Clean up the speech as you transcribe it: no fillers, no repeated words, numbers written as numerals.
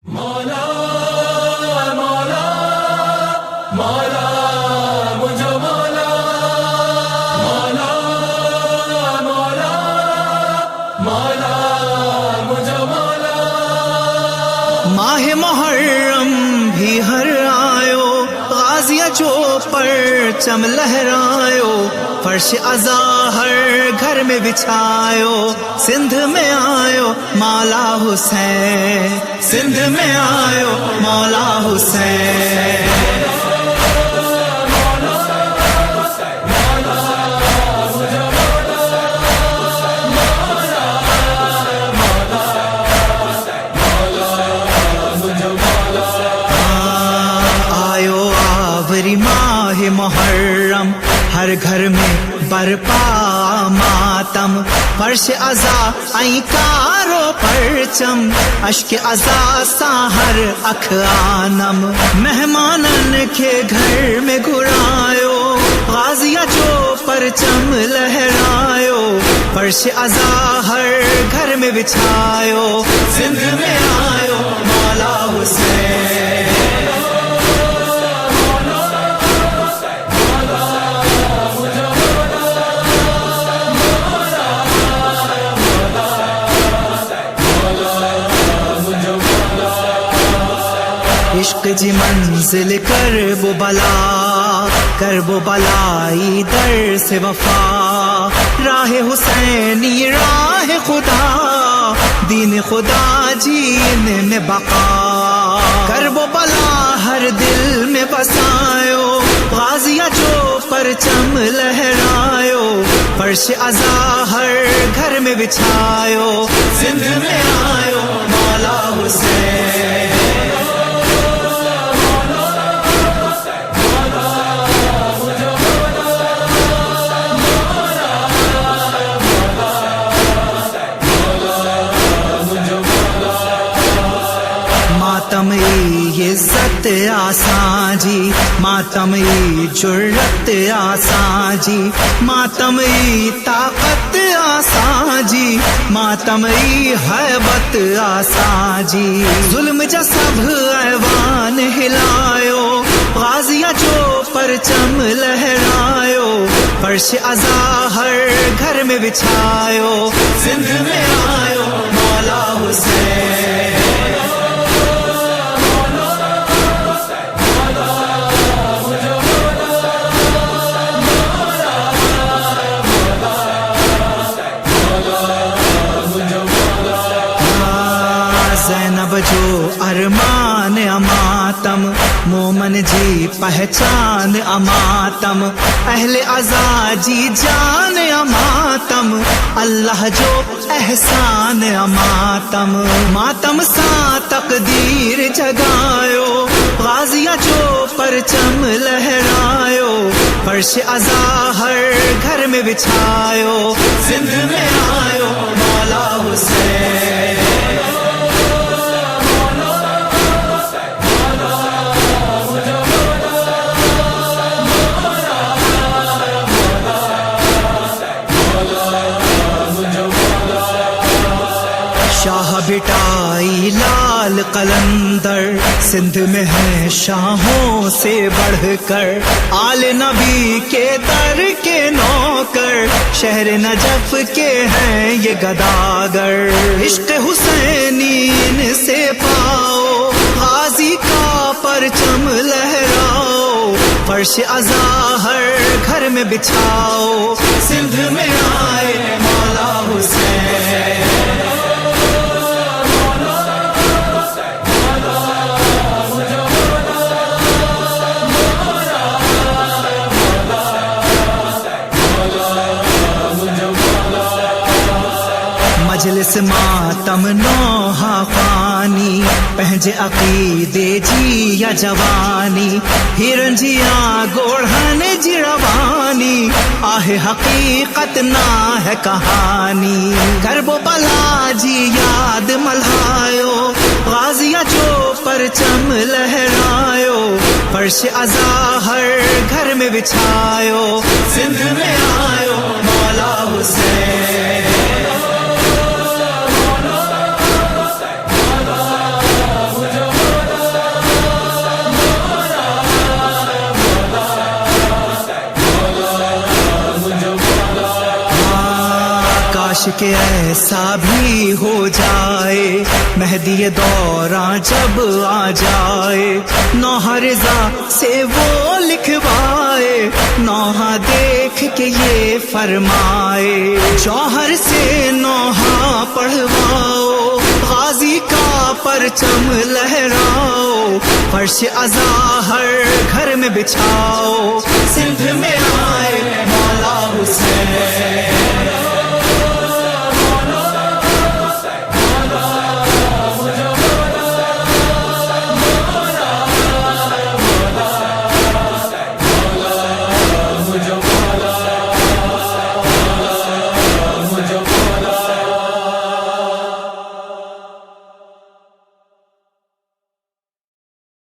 مولا مولا مولا مجھے مولا مولا مولا مولا مجھے مولا. ماہ محرم بھی ہر آیو، غازیہ جو پرچم لہرایو، فرش ازا ہر گھر میں بچھایو، سندھ میں آیو مولا حسین، سندھ میں آیو مولا حسین. ماہ محرم ہر گھر میں برپا ماتم، فرش ازا این کارو پرچم، اشک ازا سا ہر اکھ آنم، مہمانن کے گھر میں گھرایو، غازیہ جو پرچم لہرایو، فرش ازا ہر گھر میں بچھایو، سندھ میں آیو مولا حسین. عشق جی منزل کرب و بلا، کرب و بلائی در سے وفا، راہ حسینی راہ خدا، دین خدا جین میں بقا، کرب و بلا ہر دل میں بسایو، غازیہ جو پرچم لہرایو، فرش ازا ہر گھر میں بچھایو، سندھ میں آیو مولا حسین. ماتم عزت آسان جی، ماتم جرت آسان جی، ماتم طاقت آسان جی، ماتم حیبت آسان جی، ظلم جا سب ایوان ہلایو، غازیہ جو پرچم لہرایو، فرش ازا ہر گھر میں بچھایو، سندھ میں آیو مولا حسین. زینب جو ارمان اماتم، مومن جی پہچان اماتم، اہل ازا جی جان اماتم، اللہ جو احسان اماتم، ماتم سا تقدیر جگایو، غازیہ جو پرچم لہرایو، فرش ازا ہر گھر میں بچھایو، سندھ میں آیو مولا حسین. شاہ بٹائی لال قلندر، سندھ میں ہے شاہوں سے بڑھ کر، آل نبی کے در کے نوکر، شہر نجف کے ہیں یہ گداگر، عشق حسینی ان سے پاؤ، غازی کا پرچم لہراؤ، فرش ازا ہر گھر میں بچھاؤ، سندھ میں آئے مولا حسین. مجلس ماتم نوحہ خوانی، پہنج عقیدے جی یا جوانی، ہرنجیاں گوڑھن جی روانی، آہ حقیقت نہ ہے کہانی، کرب و بلا جی یاد ملہایو، غازیہ جو پرچم لہرایو، فرش ازا ہر گھر میں بچھایو، سندھ میں آیو مولا حسین. مولا کہ ایسا بھی ہو جائے مہدی دوراں جب آ جائے نوحہ رضا سے وہ لکھوائے نوحہ دیکھ کے یہ فرمائے جوہر سے نوحہ پڑھواؤ غازی کا پرچم لہراؤ فرش ازا ہر گھر میں بچھاؤ سندھ میں آئے